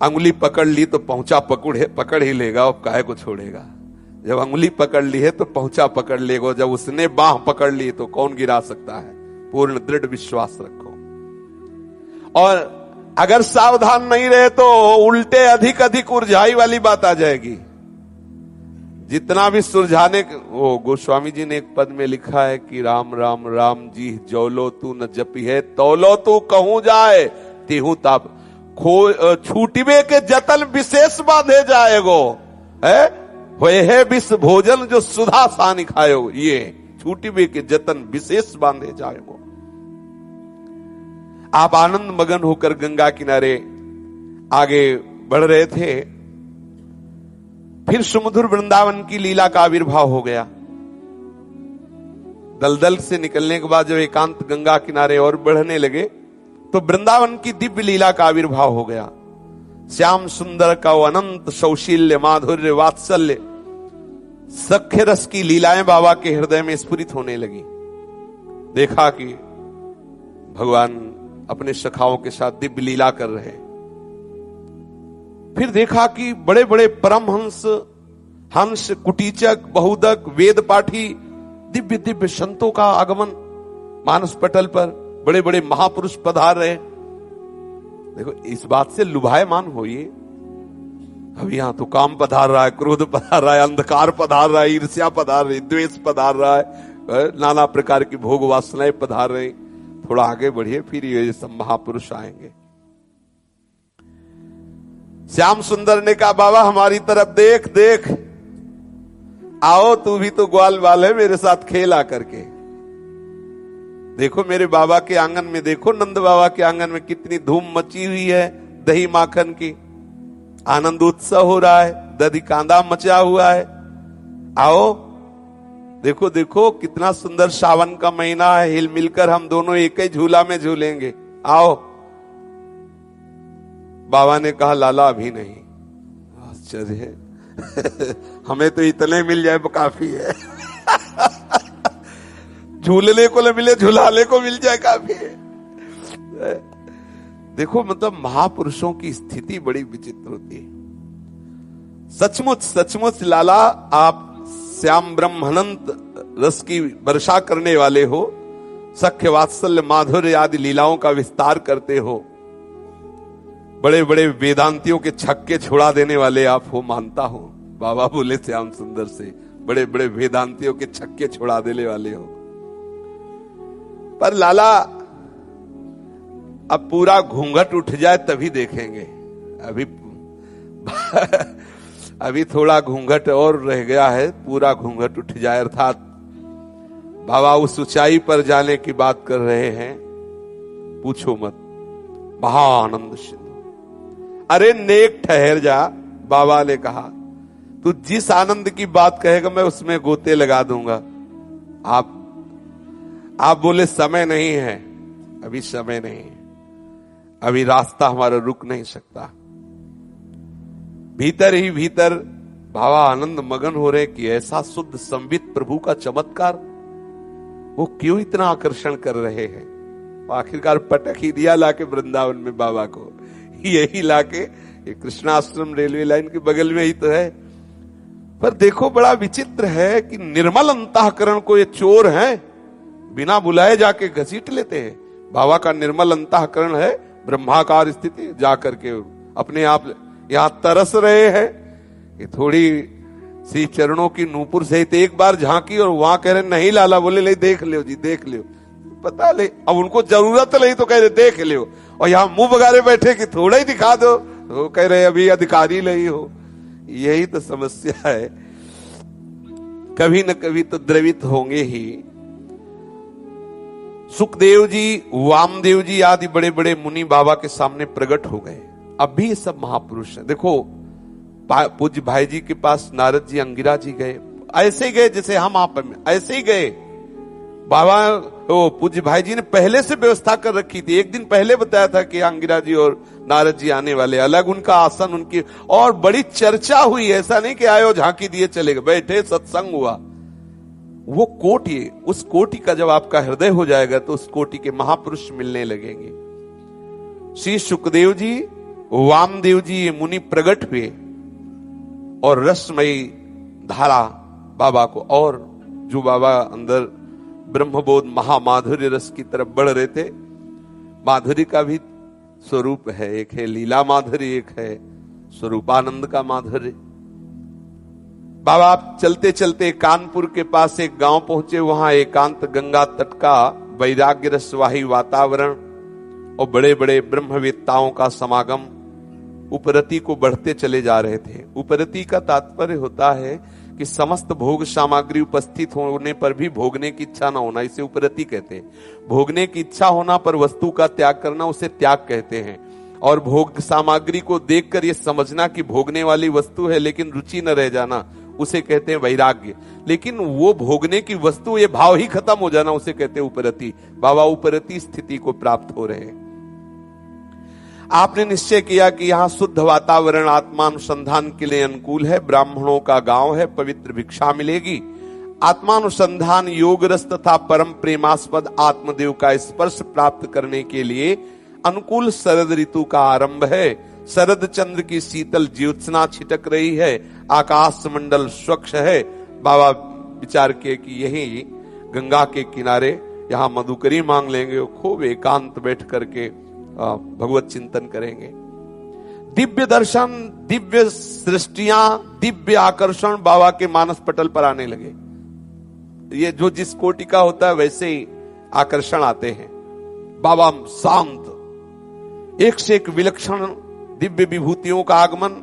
अंगुली पकड़ ली तो पहुंचा पकड़ ही लेगा, और काहे को छोड़ेगा। जब अंगुली पकड़ ली है तो पहुंचा पकड़ लेगा, जब उसने बाह पकड़ ली तो कौन गिरा सकता है। पूर्ण दृढ़ विश्वास रखो, और अगर सावधान नहीं रहे तो उल्टे अधिक अधिक उलझाई वाली बात आ जाएगी। जितना भी सुलझाने, वो गोस्वामी जी ने एक पद में लिखा है कि राम राम राम जी जौलो तू न जपी है, तौलो तू कहूं जाए तिहू ताप, छूटिबे के जतन विशेष बांधे जाएगो है, होए है विष भोजन जो सुधा सानि खायो, ये छूटिबे के जतन विशेष बांधे जाएगो। आप आनंद मगन होकर गंगा किनारे आगे बढ़ रहे थे, फिर सुमधुर वृंदावन की लीला का आविर्भाव हो गया। दलदल से निकलने के बाद जब एकांत गंगा किनारे और बढ़ने लगे तो वृंदावन की दिव्य लीला का आविर्भाव हो गया। श्याम सुंदर का वो अनंत सौशील्य माधुर्य वात्सल्य सख्य रस की लीलाएं बाबा के हृदय में स्फुरित होने लगी। देखा कि भगवान अपने सखाओं के साथ दिव्य लीला कर रहे हैं। फिर देखा कि बड़े बड़े परमहंस, हंस, कुटीचक, बहुदक, वेद पाठी, दिव्य दिव्य संतों का आगमन मानस पटल पर, बड़े बड़े महापुरुष पधार रहे। देखो, इस बात से लुभायमान होइए। अब यहां तो काम पधार रहा है, क्रोध पधार रहा है, अंधकार पधार रहा है, ईर्ष्या पधार रही, द्वेष पधार रहा है, नाना प्रकार की भोग वासनाएं पधार रही। थोड़ा आगे बढ़िए, फिर ये सब महापुरुष आएंगे। श्याम सुंदर ने कहा, बाबा हमारी तरफ देख देख, आओ तू भी तो ग्वाल बाल है, मेरे साथ खेल आकर के। देखो मेरे बाबा के आंगन में, देखो नंद बाबा के आंगन में कितनी धूम मची हुई है, दही माखन की, आनंद उत्सव हो रहा है, दधी कांदा मचा हुआ है। आओ देखो देखो कितना सुंदर सावन का महीना है, हिल मिलकर हम दोनों एक ही झूला में झूलेंगे, आओ। बाबा ने कहा, लाला अभी नहीं। आश्चर्य है हमें तो इतने मिल जाए वो काफी है झूलने को न मिले, झुलाने को मिल जाए काफी है। देखो मतलब महापुरुषों की स्थिति बड़ी विचित्र होती है। सचमुच सचमुच लाला, आप श्याम ब्रह्मानंद रस की वर्षा करने वाले हो, सख्य वात्सल्य माधुर्य आदि लीलाओं का विस्तार करते हो, बड़े बड़े वेदांतियों के छक्के छुड़ा देने वाले आप हो, मानता हो। बाबा बोले श्याम सुंदर से, बड़े बड़े वेदांतियों के छक्के छुड़ा देने वाले हो। पर लाला अब पूरा घूंघट उठ जाए तभी देखेंगे, अभी अभी थोड़ा घूंघट और रह गया है, पूरा घूंघट उठ जाए, अर्थात बाबा उस ऊंचाई पर जाने की बात कर रहे हैं, पूछो मत, महाआनंद सिंधु। अरे नेक ठहर जा, बाबा ने कहा, तू जिस आनंद की बात कहेगा मैं उसमें गोते लगा दूंगा। आप बोले समय नहीं है, अभी समय नहीं है, अभी रास्ता हमारा रुक नहीं सकता। भीतर ही भीतर बाबा आनंद मगन हो रहे कि ऐसा शुद्ध संवित प्रभु का चमत्कार, वो क्यों इतना आकर्षण कर रहे हैं। आखिरकार पटक ही दिया लाके वृंदावन में बाबा को, यही लाके, ये कृष्णाश्रम रेलवे लाइन के बगल में ही तो है। पर देखो बड़ा विचित्र है कि निर्मल अंतःकरण को ये चोर हैं, बिना बुलाए जाके घसीट लेते हैं। बाबा का निर्मल अंतःकरण है, ब्रह्माकार स्थिति, जाकर के अपने आप यहां तरस रहे हैं। ये थोड़ी सी चरणों की नूपुर सहित एक बार झांकी और वहां कह रहे नहीं लाला, बोले ले देख लो जी, देख लो, पता ले। अब उनको जरूरत नहीं तो कह रहे देख लो, और यहां मुंह बगारे बैठे कि थोड़ा ही दिखा दो, तो कह रहे अभी अधिकारी नहीं हो। यही तो समस्या है, कभी न कभी तो द्रवित होंगे ही। सुखदेव जी, वामदेव जी आदि बड़े बड़े मुनि बाबा के सामने प्रकट हो गए। अब भी ये सब महापुरुष हैं। देखो पूज्य भाई जी के पास नारद जी, अंगिरा जी गए, ऐसे ही गए जैसे हम आप ऐसे ही गए। बाबा पूज्य भाई जी ने पहले से व्यवस्था कर रखी थी, एक दिन पहले बताया था कि अंगिरा जी और नारद जी आने वाले, अलग उनका आसन, उनकी और बड़ी चर्चा हुई। ऐसा नहीं कि आयो झांकी दिए चले गए, बैठे सत्संग हुआ। वो कोटि, उस कोटि का जब आपका हृदय हो जाएगा तो उस कोटि के महापुरुष मिलने लगेंगे। श्री सुखदेव जी वामदेव जी ये मुनि प्रकट हुए और रसमयी धारा बाबा को, और जो बाबा अंदर ब्रह्मबोध महामाधुर्य रस की तरफ बढ़ रहे थे। माधुर्य का भी स्वरूप है, एक है लीला माधुर्य, एक है स्वरूपानंद का माधुर्य। बाबा आप चलते चलते कानपुर के पास एक गांव पहुंचे, वहां एकांत गंगा तट का वैराग्य रसवाही वातावरण और बड़े बड़े ब्रह्मवेत्ताओं का समागम उपरति को बढ़ते चले जा रहे थे। उपरति का तात्पर्य होता है कि समस्त भोग सामग्री उपस्थित होने पर भी भोगने की इच्छा ना होना, इसे उपरति कहते हैं। भोगने की इच्छा होना पर वस्तु का त्याग करना, उसे त्याग कहते हैं। और भोग सामग्री को देखकर यह समझना कि भोगने वाली वस्तु है लेकिन रुचि न रह जाना, उसे कहते हैं वैराग्य। लेकिन वो भोगने की वस्तु, ये भाव ही खत्म हो जाना, उसे कहते हैं उपरति। बाबा उपरति स्थिति को प्राप्त हो रहे हैं। आपने निश्चय किया कि यहां शुद्ध वातावरण आत्मानुसंधान के लिए अनुकूल है, ब्राह्मणों का गांव है, पवित्र भिक्षा मिलेगी। आत्मानुसंधान योग रस तथा परम प्रेमास्पद आत्मदेव का स्पर्श प्राप्त करने के लिए अनुकूल शरद ऋतु का आरंभ है। शरद चंद्र की शीतल ज्योत्सना छिटक रही है, आकाश मंडल स्वच्छ है। बाबा विचार किए कि यही गंगा के किनारे यहां मधुकरी मांग लेंगे और खूब एकांत बैठ करके भगवत चिंतन करेंगे। दिव्य दर्शन, दिव्य सृष्टियां, दिव्य आकर्षण बाबा के मानस पटल पर आने लगे। ये जो जिस कोटि का होता है वैसे ही आकर्षण आते हैं। बाबा शांत, एक से एक विलक्षण दिव्य विभूतियों का आगमन।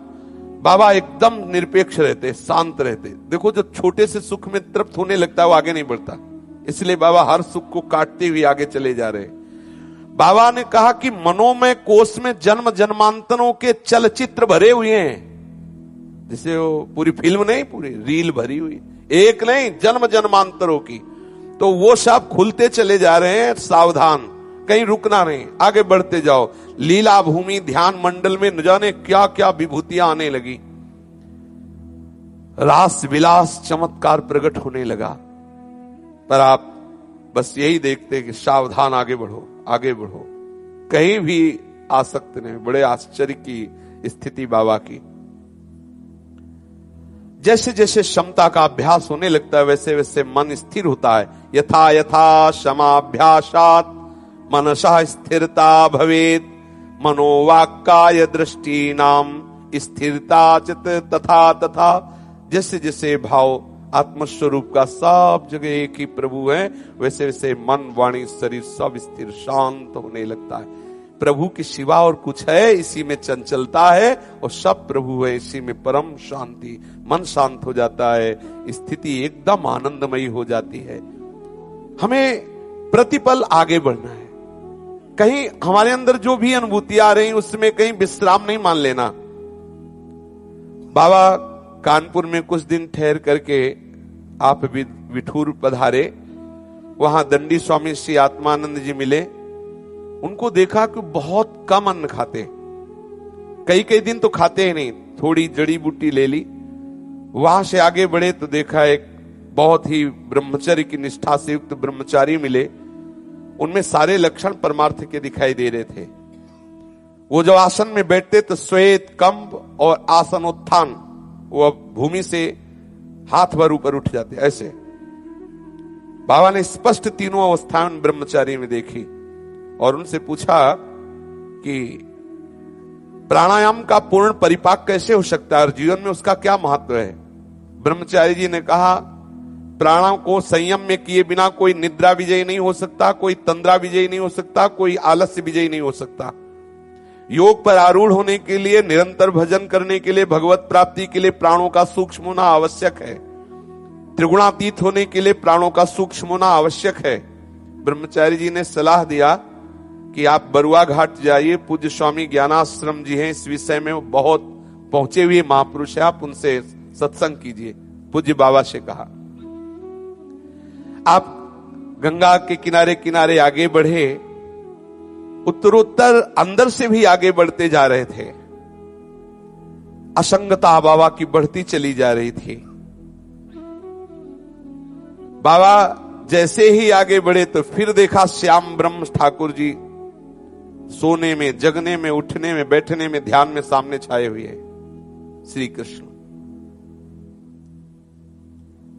बाबा एकदम निरपेक्ष रहते, शांत रहते। देखो जो छोटे से सुख में तृप्त होने लगता है वो आगे नहीं बढ़ता, इसलिए बाबा हर सुख को काटते हुए आगे चले जा रहे। बाबा ने कहा कि मनोमय कोष में जन्म जन्मांतरों के चलचित्र भरे हुए हैं। जैसे वो पूरी फिल्म नहीं, पूरी रील भरी हुई, एक नहीं जन्म जन्मांतरों की। तो वो सब खुलते चले जा रहे हैं। सावधान, कहीं रुकना नहीं, आगे बढ़ते जाओ। लीला भूमि ध्यान मंडल में न जाने क्या क्या विभूतियां आने लगी। रास विलास चमत्कार प्रकट होने लगा। पर आप बस यही देखते कि सावधान, आगे बढ़ो, आगे बढ़ो, कहीं भी आसक्त नहीं। बड़े आश्चर्य की स्थिति बाबा की। जैसे जैसे क्षमता का अभ्यास होने लगता है वैसे वैसे मन स्थिर होता है। यथा यथा क्षमाभ्यासात् मनसा स्थिरता भवेत्, मनोवाक्काय दृष्टिनाम स्थिरता चित तथा तथा। जैसे जैसे भाव आत्मस्वरूप का सब जगह एक ही प्रभु है, वैसे वैसे मन वाणी शरीर सब स्थिर शांत होने लगता है। प्रभु के सिवा और कुछ है, इसी में चंचलता है, और सब प्रभु है, इसी में परम शांति। मन शांत हो जाता है, स्थिति एकदम आनंदमयी हो जाती है। हमें प्रतिपल आगे बढ़ना है। कहीं हमारे अंदर जो भी अनुभूति आ रही उसमें कहीं विश्राम नहीं मान लेना। बाबा कानपुर में कुछ दिन ठहर करके आप विठूर पधारे। वहां दंडी स्वामी श्री आत्मानंद जी मिले। उनको देखा कि बहुत कम अन्न खाते, कई कई दिन तो खाते ही नहीं, थोड़ी जड़ी बूटी ले ली। वहां से आगे बढ़े तो देखा एक बहुत ही ब्रह्मचर्य की निष्ठा से युक्त ब्रह्मचारी मिले। उनमें सारे लक्षण परमार्थ के दिखाई दे रहे थे। वो जब आसन में बैठते तो श्वेत कंब और आसनोत्थान, वो भूमि से हाथ भर ऊपर उठ जाते ऐसे। बाबा ने स्पष्ट तीनों अवस्थाएं ब्रह्मचारी में देखी और उनसे पूछा कि प्राणायाम का पूर्ण परिपाक कैसे हो सकता है और जीवन में उसका क्या महत्व है। ब्रह्मचारी जी ने कहा, प्राणायाम को संयम में किए बिना कोई निद्रा विजयी नहीं हो सकता, कोई तंद्रा विजयी नहीं हो सकता, कोई आलस्य विजयी नहीं हो सकता। योग पर आरूढ़ होने के लिए, निरंतर भजन करने के लिए, भगवत प्राप्ति के लिए प्राणों का सूक्ष्म होना आवश्यक है। त्रिगुणातीत होने के लिए प्राणों का सूक्ष्म होना आवश्यक है। ब्रह्मचारी जी ने सलाह दिया कि आप बरुआ घाट जाइए, पूज्य स्वामी ज्ञानाश्रम जी हैं, इस विषय में बहुत पहुंचे हुए महापुरुष है, आप उनसे सत्संग कीजिए। पूज्य बाबा से कहा। आप गंगा के किनारे किनारे आगे बढ़े, उत्तरोत्तर अंदर से भी आगे बढ़ते जा रहे थे। असंगता बाबा की बढ़ती चली जा रही थी। बाबा जैसे ही आगे बढ़े तो फिर देखा श्याम ब्रह्म ठाकुर जी सोने में, जगने में, उठने में, बैठने में, ध्यान में सामने छाए हुए हैं श्री कृष्ण।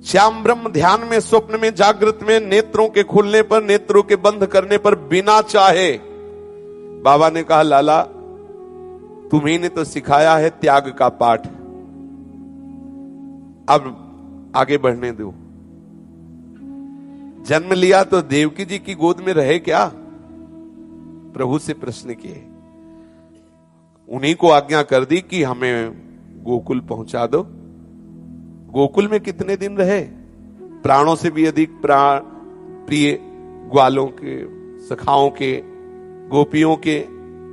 श्याम ब्रह्म ध्यान में, स्वप्न में, जागृत में, नेत्रों के खुलने पर, नेत्रों के बंद करने पर, बिना चाहे बाबा ने कहा लाला तुम्ही ने तो सिखाया है त्याग का पाठ, अब आगे बढ़ने दो। जन्म लिया तो देवकी जी की गोद में रहे क्या? प्रभु से प्रश्न किए, उन्हीं को आज्ञा कर दी कि हमें गोकुल पहुंचा दो। गोकुल में कितने दिन रहे? प्राणों से भी अधिक प्राण प्रिय ग्वालों के, सखाओं के, गोपियों के,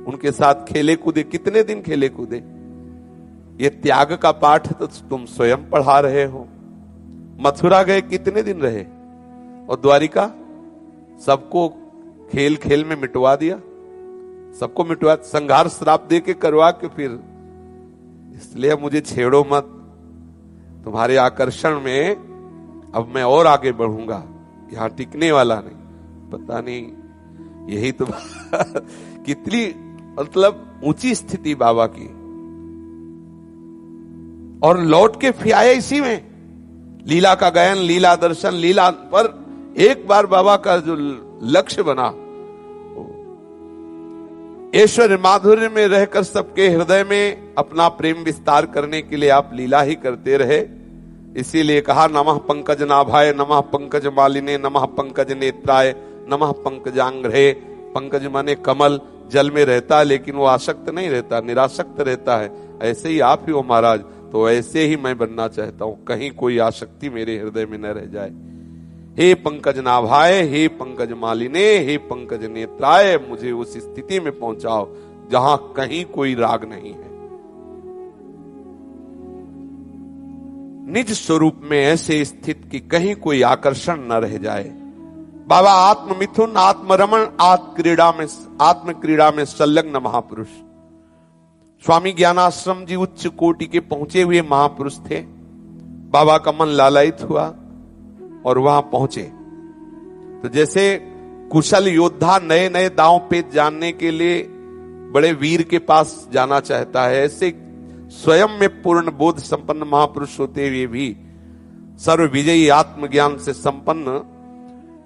उनके साथ खेले कूदे। कितने दिन खेले कूदे? ये त्याग का पाठ तो तुम स्वयं पढ़ा रहे हो। मथुरा गए, कितने दिन रहे? और द्वारिका सबको खेल खेल में मिटवा दिया, सबको मिटवा, संघार श्राप दे के करवा के फिर, इसलिए मुझे छेड़ो मत, तुम्हारे आकर्षण में अब मैं और आगे बढ़ूंगा, यहां टिकने वाला नहीं। पता नहीं, यही तो कितनी मतलब ऊंची स्थिति बाबा की। और लौट के फिर आए इसी में, लीला का गायन, लीला दर्शन, लीला पर एक बार बाबा का जो लक्ष्य बना, ऐश्वर्य माधुर्य में रहकर सबके हृदय में अपना प्रेम विस्तार करने के लिए आप लीला ही करते रहे। इसीलिए कहा नमः पंकज नाभाय, नमः पंकज मालिने, नमः पंकज नेत्राय, नमः पंकजांग्रे। पंकज माने कमल, जल में रहता है लेकिन वो आसक्त नहीं रहता, निरासक्त रहता है। ऐसे ही आप ही हो महाराज, तो ऐसे ही मैं बनना चाहता हूं, कहीं कोई आसक्ति मेरे हृदय में न रह जाए। हे पंकज नाभाय, हे पंकज मालिने, हे पंकज नेत्राय, मुझे उस स्थिति में पहुंचाओ जहां कहीं कोई राग नहीं है। निज स्वरूप में ऐसे स्थित कि कहीं कोई आकर्षण न रह जाए। बाबा आत्म मिथुन, आत्मरमण, आत्म क्रीड़ा में संलग्न महापुरुष। स्वामी ज्ञानाश्रम जी उच्च कोटि के पहुंचे हुए महापुरुष थे। बाबा का मन लालायित हुआ और वहां पहुंचे तो जैसे कुशल योद्धा नए नए दांव पेच जानने के लिए बड़े वीर के पास जाना चाहता है, ऐसे स्वयं में पूर्ण बोध संपन्न महापुरुष होते हुए भी सर्व विजयी आत्मज्ञान से संपन्न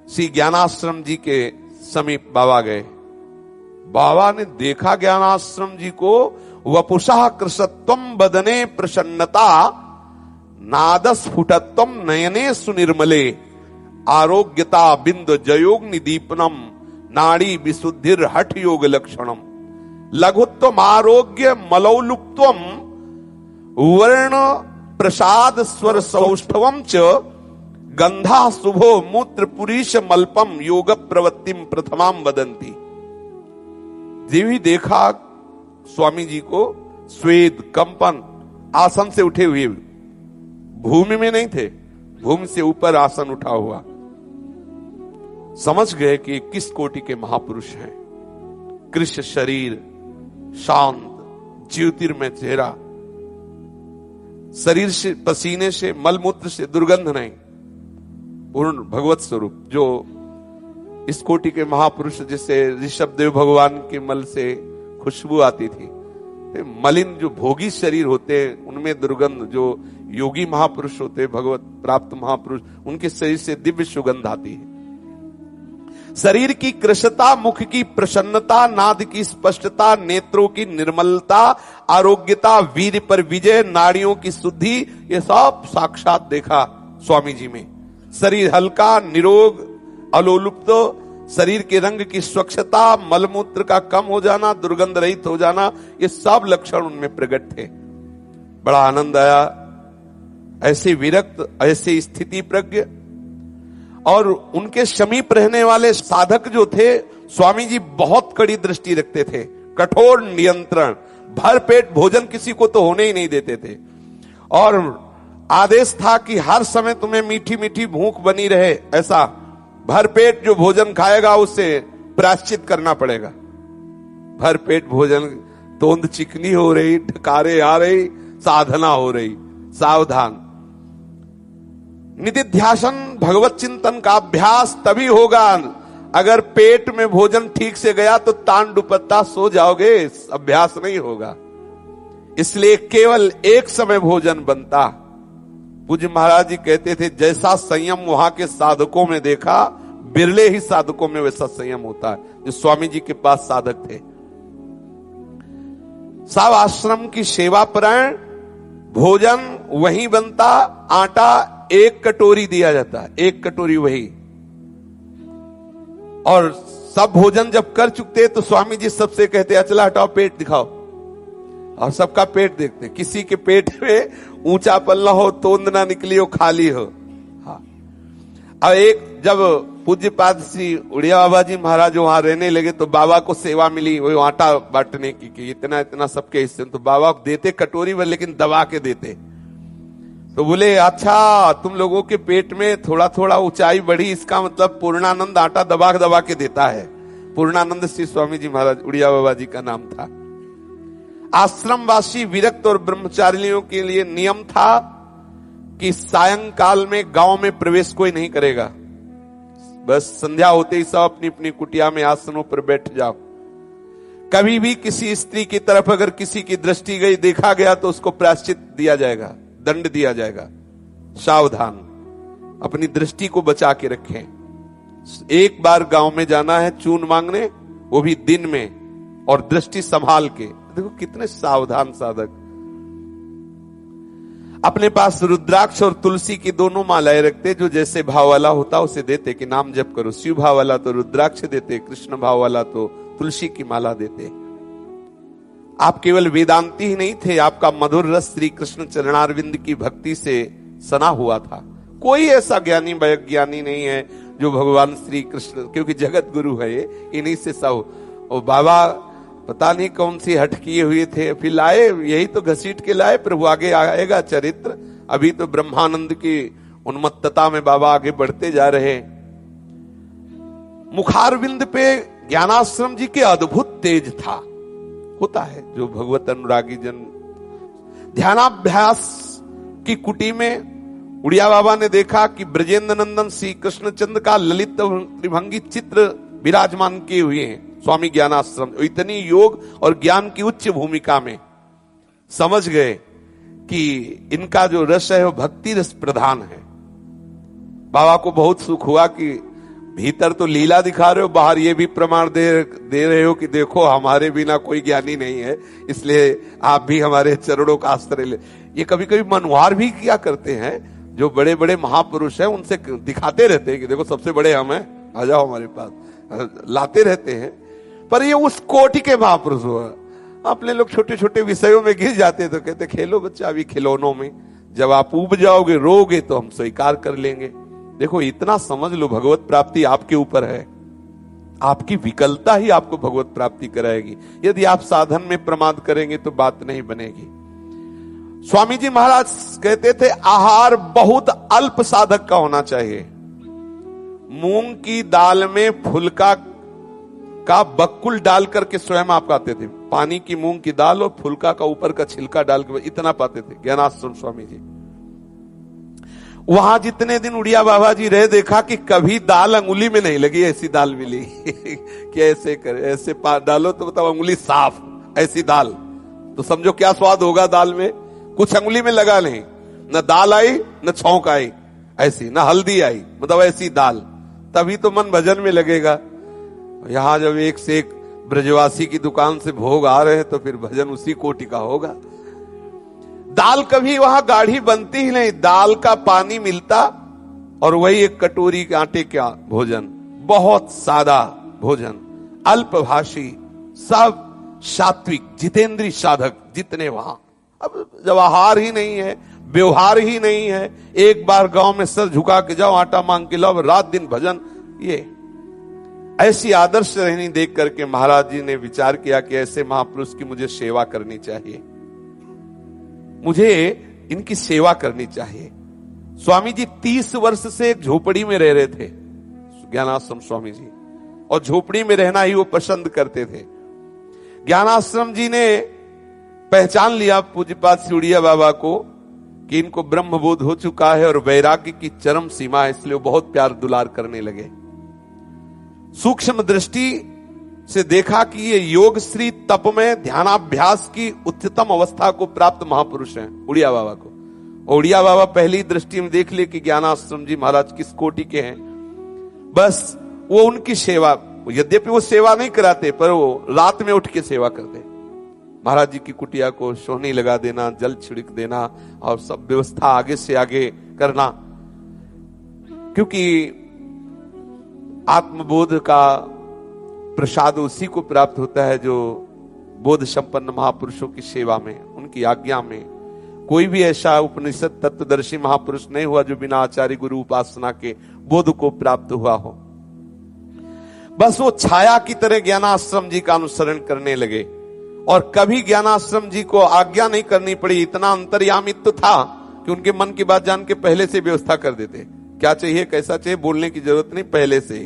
श्री ज्ञानाश्रम जी के समीप बाबा गए। बाबा ने देखा ज्ञानाश्रम जी को, वपुषा कृशत्वम बदने प्रसन्नता, नादस्फुटत्वम नयने सुनिर्मले, आरोग्यता बिंद जयोग्नि दीपनम, नाड़ी विशुद्धिर हठ योग लक्षणम, लघुत्वम आरोग्य मलौलुप्त्वम, वर्ण प्रसाद स्वर सौष्ठवम च, गंधा शुभो मूत्र पुरीश मल्पम, योग प्रवृत्तिम प्रथमाम वदंती। देवी देखा स्वामी जी को, स्वेद कंपन, आसन से उठे हुए, भूमि में नहीं थे, भूमि से ऊपर आसन उठा हुआ। समझ गए कि किस कोटि के महापुरुष हैं। कृष्ण शरीर, शांत, ज्योतिर्मय चेहरा, शरीर से, पसीने से, मलमूत्र से दुर्गंध नहीं, पूर्ण भगवत स्वरूप। जो इस कोटि के महापुरुष, जिससे ऋषभ देव भगवान के मल से खुशबू आती थी, मलिन जो भोगी शरीर होते हैं उनमें दुर्गंध, जो योगी महापुरुष होते हैं, भगवत प्राप्त महापुरुष, उनके शरीर से दिव्य सुगंध आती है। शरीर की कृशता, मुख की प्रसन्नता, नाद की स्पष्टता, नेत्रों की निर्मलता, आरोग्यता, वीर पर विजय, नाड़ियों की शुद्धि, ये सब साक्षात देखा स्वामी जी में। शरीर हल्का, निरोग, अलोलुप्त, शरीर के रंग की स्वच्छता, मलमूत्र का कम हो जाना, दुर्गंध रहित हो जाना, ये सब लक्षण उनमें प्रकट थे। बड़ा आनंद आया। ऐसे विरक्त, ऐसे स्थिति प्रज्ञ और उनके समीप रहने वाले साधक जो थे, स्वामी जी बहुत कड़ी दृष्टि रखते थे, कठोर नियंत्रण, भर पेट भोजन किसी को तो होने ही नहीं देते थे। और आदेश था कि हर समय तुम्हें मीठी मीठी भूख बनी रहे, ऐसा भर पेट जो भोजन खाएगा उससे प्रायश्चित करना पड़ेगा। भर पेट भोजन, तोंद चिकनी हो रही, ढकारे आ रही, साधना हो रही, सावधान। निधिध्यासन, भगवत चिंतन का अभ्यास तभी होगा, अगर पेट में भोजन ठीक से गया तो तान दुपट्टा सो जाओगे, अभ्यास नहीं होगा। इसलिए केवल एक समय भोजन बनता। पूज्य महाराज जी कहते थे, जैसा संयम वहां के साधकों में देखा, बिरले ही साधकों में वैसा संयम होता है। जो स्वामी जी के पास साधक थे, सब आश्रम की सेवा परायण, भोजन वहीं बनता, आटा एक कटोरी दिया जाता, एक कटोरी वही। और सब भोजन जब कर चुकते तो स्वामी जी सबसे कहते, अचला हटाओ, पेट दिखाओ। और सबका पेट देखते, किसी के पेट में ऊंचा पल्ला हो, तोंद ना निकली हो, खाली हो। हाँ। अब एक जब पूज्यपाद श्री उड़िया बाबा जी महाराज वहां रहने लगे तो बाबा को सेवा मिली वो आटा बांटने की, कि इतना इतना सबके हिस्से। तो बाबा देते कटोरी में, लेकिन दबा के देते। तो बोले, अच्छा तुम लोगों के पेट में थोड़ा थोड़ा ऊंचाई बढ़ी, इसका मतलब पूर्णानंद आटा दबा दबा के देता है। पूर्णानंद श्री स्वामी जी महाराज उड़िया बाबा जी का नाम था। आश्रमवासी विरक्त और ब्रह्मचारियों के लिए नियम था कि सायंकाल में गांव में प्रवेश कोई नहीं करेगा। बस संध्या होते ही सब अपनी अपनी कुटिया में आसनों पर बैठ जाओ। कभी भी किसी स्त्री की तरफ अगर किसी की दृष्टि गई, देखा गया, तो उसको प्रायश्चित दिया जाएगा, दंड दिया जाएगा। सावधान, अपनी दृष्टि को बचा के रखें। एक बार गांव में जाना है चून मांगने, वो भी दिन में, और दृष्टि संभाल के। देखो कितने सावधान साधक। अपने पास रुद्राक्ष और तुलसी की दोनों मालाएं रखते, जो जैसे भाव वाला होता उसे देते कि नाम जप करो। शिव भाव वाला तो रुद्राक्ष देते, कृष्ण भाव वाला तो तुलसी की माला देते। आप केवल वेदांती ही नहीं थे, आपका मधुर रस श्री कृष्ण चरणारविंद की भक्ति से सना हुआ था। कोई ऐसा ज्ञानी वैज्ञानी नहीं है जो भगवान श्री कृष्ण, क्योंकि जगत गुरु है ये, इन्हीं से सब। और बाबा पता नहीं कौन सी हट किए हुए थे, फिर लाए, यही तो घसीट के लाए। प्रभु आगे आएगा चरित्र। अभी तो ब्रह्मानंद की उन्मत्तता में बाबा आगे बढ़ते जा रहे। मुखारविंद पे ज्ञानाश्रम जी के अद्भुत तेज था। होता है जो भगवत अनुरागी जन। ध्यानाभ्यास की कुटी में उड़िया बाबा ने देखा कि ब्रजेंद्र नंदन श्री कृष्णचंद्र का ललित त्रिभंगी चित्र विराजमान किए हुए हैं स्वामी ज्ञानाश्रम। इतनी योग और ज्ञान की उच्च भूमिका में समझ गए कि इनका जो रस है वो भक्ति रस प्रधान है। बाबा को बहुत सुख हुआ कि भीतर तो लीला दिखा रहे हो, बाहर ये भी प्रमाण दे रहे हो कि देखो हमारे बिना कोई ज्ञानी नहीं है, इसलिए आप भी हमारे चरणों का आश्रय ले। ये कभी कभी मनोहार भी किया करते हैं, जो बड़े बड़े महापुरुष हैं उनसे दिखाते रहते हैं कि देखो सबसे बड़े हम हैं, आ जाओ हमारे पास, लाते रहते हैं। पर ये उस कोटि के महापुरुष हुआ। अपने लोग छोटे छोटे विषयों में घिस जाते तो कहते खेलो बच्चा अभी खिलौनों में, जब आप उब जाओगे रोगे तो हम स्वीकार कर लेंगे। देखो इतना समझ लो, भगवत प्राप्ति आपके ऊपर है। आपकी विकलता ही आपको भगवत प्राप्ति कराएगी। यदि आप साधन में प्रमाद करेंगे तो बात नहीं बनेगी। स्वामी जी महाराज कहते थे आहार बहुत अल्प साधक का होना चाहिए। मूंग की दाल में फुलका का बक्कुल डाल करके स्वयं आप खाते थे। पानी की मूंग की दाल और फुलका का ऊपर का छिलका डाल के इतना पाते थे ज्ञानाश्रम स्वामी जी। वहां जितने दिन उड़िया बाबा जी रहे, देखा कि कभी दाल अंगुली में नहीं लगी, ऐसी दाल मिली कि ऐसे करे, ऐसे डालो तो मतलब अंगुली साफ, ऐसी दाल। तो समझो क्या स्वाद होगा दाल में। कुछ अंगुली में लगा नहीं, न दाल आई न छौंक आई, ऐसी न हल्दी आई, मतलब ऐसी दाल। तभी तो मन भजन में लगेगा। यहां जब एक से एक ब्रजवासी की दुकान से भोग आ रहे हैं तो फिर भजन उसी कोटि का होगा। दाल कभी वहां गाढ़ी बनती ही नहीं, दाल का पानी मिलता और वही एक कटोरी के आटे का भोजन, बहुत सादा भोजन, अल्पभाषी, सब सात्विक जितेंद्रीय साधक जितने वहां। अब जब आहार ही नहीं है, व्यवहार ही नहीं है, एक बार गांव में सर झुका के जाओ, आटा मांग के लाओ, रात दिन भजन, ये ऐसी आदर्श रहनी देख करके महाराज जी ने विचार किया कि ऐसे महापुरुष की मुझे सेवा करनी चाहिए, मुझे इनकी सेवा करनी चाहिए। स्वामी जी 30 वर्ष से एक झोपड़ी में रह रहे थे, ज्ञानाश्रम स्वामी जी, और झोपड़ी में रहना ही वो पसंद करते थे। ज्ञानाश्रम जी ने पहचान लिया पूज्यपाद श्री उड़िया बाबा को कि इनको ब्रह्मबोध हो चुका है और वैराग्य की चरम सीमा है, इसलिए वो बहुत प्यार दुलार करने लगे। सूक्ष्म दृष्टि से देखा कि ये योग श्री तप में ध्यानाभ्यास की उच्चतम अवस्था को प्राप्त महापुरुष हैं उड़िया बाबा को। उड़िया बाबा पहली दृष्टि में देख ले कि ज्ञानाश्रम जी महाराज किस कोटि के हैं। बस वो उनकी सेवा, यद्यपि वो सेवा नहीं कराते पर वो रात में उठ के सेवा करते। महाराज जी की कुटिया को सोहनी लगा देना, जल छिड़क देना और सब व्यवस्था आगे से आगे करना, क्योंकि आत्मबोध का प्रसाद उसी को प्राप्त होता है जो बोध संपन्न महापुरुषों की सेवा में, उनकी आज्ञा में। कोई भी ऐसा उपनिषद तत्वदर्शी महापुरुष नहीं हुआ जो बिना आचार्य गुरु उपासना के बोध को प्राप्त हुआ हो। बस वो छाया की तरह ज्ञानाश्रम जी का अनुसरण करने लगे और कभी ज्ञानाश्रम जी को आज्ञा नहीं करनी पड़ी। इतना अंतर्यामित्व था कि उनके मन की बात जान के पहले से व्यवस्था कर देते, क्या चाहिए कैसा चाहिए बोलने की जरूरत नहीं, पहले से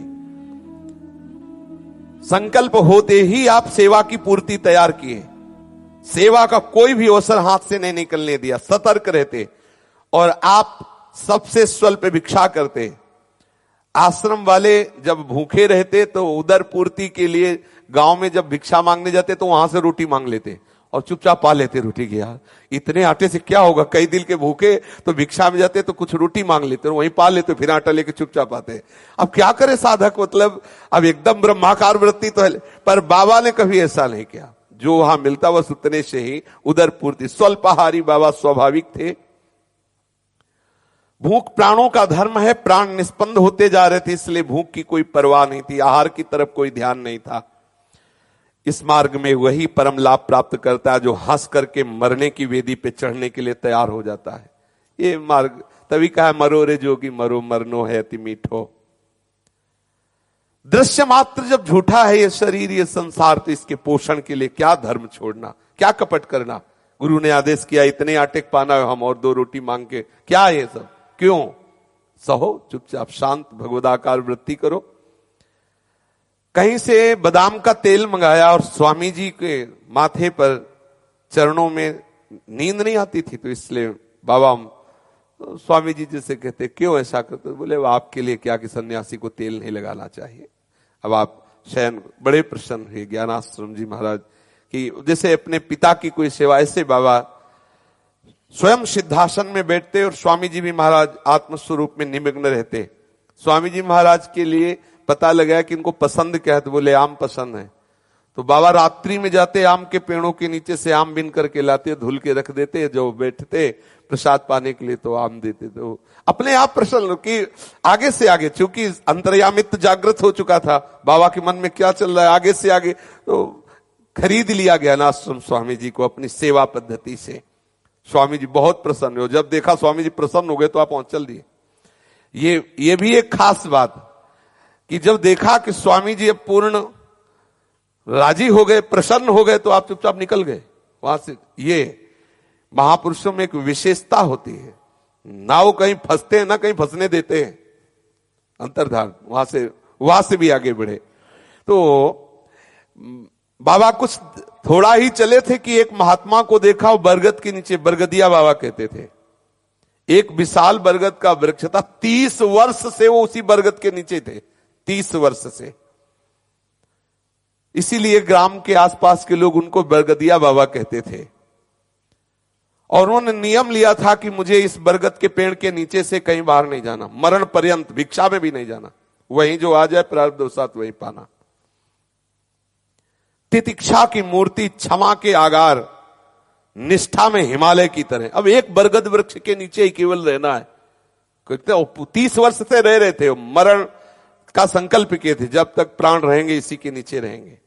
संकल्प होते ही आप सेवा की पूर्ति तैयार किए। सेवा का कोई भी अवसर हाथ से नहीं निकलने दिया, सतर्क रहते और आप सबसे स्वल्प भिक्षा करते। आश्रम वाले जब भूखे रहते तो उदर पूर्ति के लिए गांव में जब भिक्षा मांगने जाते तो वहां से रोटी मांग लेते और चुपचाप पा लेते रोटी की। यार इतने आटे से क्या होगा, कई दिन के भूखे तो भिक्षा में जाते तो कुछ रोटी मांग लेते और वहीं पा लेते, फिर आटा लेके चुपचाप आते। अब क्या करे साधक, मतलब अब एकदम ब्रह्माकार वृत्ति तो है, पर बाबा ने कभी ऐसा नहीं किया। जो वहां मिलता बस उतने से ही उदर पूर्ति। स्वल्पाहारी बाबा स्वाभाविक थे। भूख प्राणों का धर्म है, प्राण निस्पंद होते जा रहे थे इसलिए भूख की कोई परवाह नहीं थी, आहार की तरफ कोई ध्यान नहीं था। इस मार्ग में वही परम लाभ प्राप्त करता है जो हंस करके मरने की वेदी पे चढ़ने के लिए तैयार हो जाता है। ये मार्ग तभी कहा मरो रे जोगी मरो, मरनो है अति मीठो। दृश्य मात्र जब झूठा है ये शरीर ये संसार, तो इसके पोषण के लिए क्या धर्म छोड़ना, क्या कपट करना। गुरु ने आदेश किया इतने आटे पाना हम और 2 रोटी मांग के, क्या ये सब, क्यों? सहो चुपचाप शांत भगवदाकार वृत्ति करो। कहीं से बादाम का तेल मंगाया और स्वामी जी के माथे पर चरणों में नींद नहीं आती थी, तो इसलिए बाबा तो स्वामी जी जैसे कहते क्यों ऐसा करते, बोले वो आपके लिए क्या कि सन्यासी को तेल नहीं लगाना चाहिए। अब आप शयन बड़े प्रसन्न हुए ज्ञानाश्रम जी महाराज की, जैसे अपने पिता की कोई सेवा। ऐसे बाबा स्वयं सिद्धासन में बैठते और स्वामी जी भी महाराज आत्मस्वरूप में निमग्न रहते। स्वामी जी महाराज के लिए पता लगा कि इनको पसंद क्या है, तो बोले आम पसंद है। तो बाबा रात्रि में जाते, आम के पेड़ों के नीचे से आम बिन करके लाते, धुल के रख देते, जो बैठते प्रसाद पाने के लिए तो आम देते। तो अपने आप प्रसन्न कि आगे से आगे, चूंकि अंतर्यामित्व जागृत हो चुका था, बाबा के मन में क्या चल रहा है आगे से आगे, तो खरीद लिया ज्ञानाश्रम स्वामी जी को अपनी सेवा पद्धति से। स्वामी जी बहुत प्रसन्न हो, जब देखा स्वामी जी प्रसन्न हो गए तो आप पहुंच चल दिए। ये भी एक खास बात कि जब देखा कि स्वामी जी अब पूर्ण राजी हो गए, प्रसन्न हो गए, तो आप चुपचाप निकल गए वहां से। ये महापुरुषों में एक विशेषता होती है, ना वो कहीं फंसते हैं ना कहीं फंसने देते हैं, अंतर्धान वहां से भी आगे बढ़े। तो बाबा कुछ थोड़ा ही चले थे कि एक महात्मा को देखा, वो बरगद के नीचे, बरगदिया बाबा कहते थे, एक विशाल बरगद का वृक्ष था। 30 वर्ष से वो उसी बरगद के नीचे थे, 30 वर्ष से। इसीलिए ग्राम के आसपास के लोग उनको बरगदिया बाबा कहते थे। और उन्होंने नियम लिया था कि मुझे इस बरगद के पेड़ के नीचे से कहीं बाहर नहीं जाना, मरण पर्यंत भिक्षा में भी नहीं जाना, वहीं जो आ जाए प्रारब्ध वशात वहीं पाना। तितिक्षा की मूर्ति, क्षमा के आगार, निष्ठा में हिमालय की तरह। अब एक बरगद वृक्ष के नीचे ही केवल रहना है। 30 वर्ष से रह रहे थे, मरण का संकल्प किए थे, जब तक प्राण रहेंगे इसी के नीचे रहेंगे।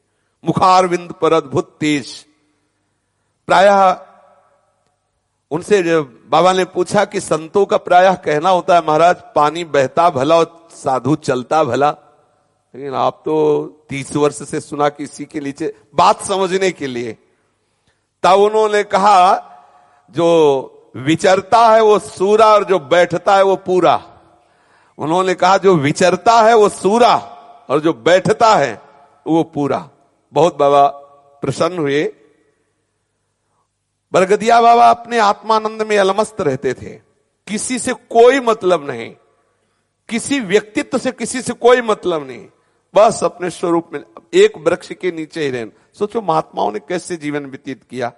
मुखारविंद पर अद्भुत तेज। प्रायः उनसे जब बाबा ने पूछा कि संतों का प्रायः कहना होता है महाराज पानी बहता भला और साधु चलता भला, लेकिन आप तो 30 वर्ष से सुना कि इसी के नीचे, बात समझने के लिए। तब उन्होंने कहा जो विचरता है वो सूरा और जो बैठता है वो पूरा। उन्होंने कहा जो विचरता है वो सूरा और जो बैठता है वो पूरा। बहुत बाबा प्रसन्न हुए। बरगदिया बाबा अपने आत्मानंद में अलमस्त रहते थे, किसी से कोई मतलब नहीं, किसी व्यक्तित्व से किसी से कोई मतलब नहीं। बस अपने स्वरूप में एक वृक्ष के नीचे ही रहना। सोचो महात्माओं ने कैसे जीवन व्यतीत किया।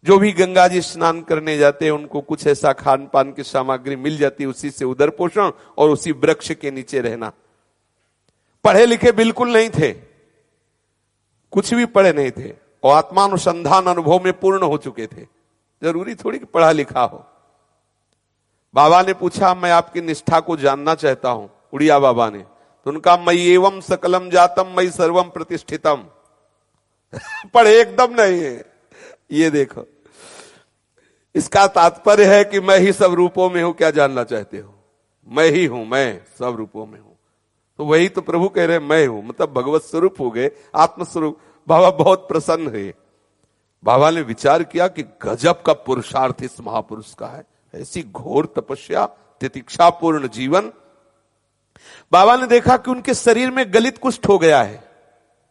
जो भी गंगा जी स्नान करने जाते हैं उनको कुछ ऐसा खान पान की सामग्री मिल जाती, उसी से उदर पोषण और उसी वृक्ष के नीचे रहना। पढ़े लिखे बिल्कुल नहीं थे, कुछ भी पढ़े नहीं थे और आत्मानुसंधान अनुभव में पूर्ण हो चुके थे। जरूरी थोड़ी कि पढ़ा लिखा हो। बाबा ने पूछा मैं आपकी निष्ठा को जानना चाहता हूं, उड़िया बाबा ने, तो उनका मई एवं सकलम जातम मई सर्वम प्रतिष्ठितम। पढ़े एकदम नहीं है। ये देखो, इसका तात्पर्य है कि मैं ही सब रूपों में हूं। क्या जानना चाहते हो? मैं ही हूं, मैं सब रूपों में हूं। तो वही तो प्रभु कह रहे मैं हूं, मतलब भगवत स्वरूप हो गए, आत्मस्वरूप। बाबा बहुत प्रसन्न है। बाबा ने विचार किया कि गजब का पुरुषार्थ इस महापुरुष का है। ऐसी घोर तपस्या, तितिक्षापूर्ण जीवन। बाबा ने देखा कि उनके शरीर में गलित कुष्ठ हो गया है।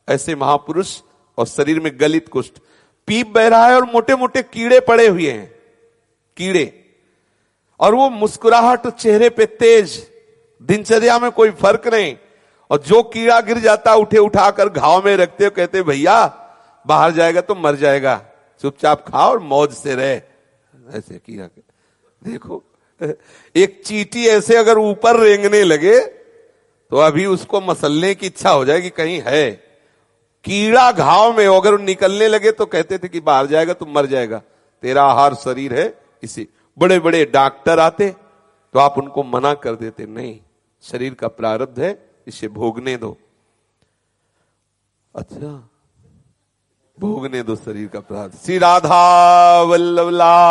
ऐसे महापुरुष और शरीर में गलित कुष्ठ, पीप बह रहा है और मोटे मोटे कीड़े पड़े हुए हैं, कीड़े। और वो मुस्कुराहट चेहरे पे तेज, दिनचर्या में कोई फर्क नहीं। और जो कीड़ा गिर जाता उठे उठाकर घाव में रखते हो, कहते भैया बाहर जाएगा तो मर जाएगा, चुपचाप खाओ और मौज से रहे। ऐसे कीड़ा देखो, एक चींटी ऐसे अगर ऊपर रेंगने लगे तो अभी उसको मसलने की इच्छा हो जाएगी, कहीं है। कीड़ा घाव में अगर निकलने लगे तो कहते थे कि बाहर जाएगा तो मर जाएगा, तेरा आहार शरीर है। इसी बड़े बड़े डॉक्टर आते तो आप उनको मना कर देते, नहीं शरीर का प्रारब्ध है, इसे भोगने दो। अच्छा, भोगने दो शरीर का प्रारब्ध। श्री राधा वल्लभ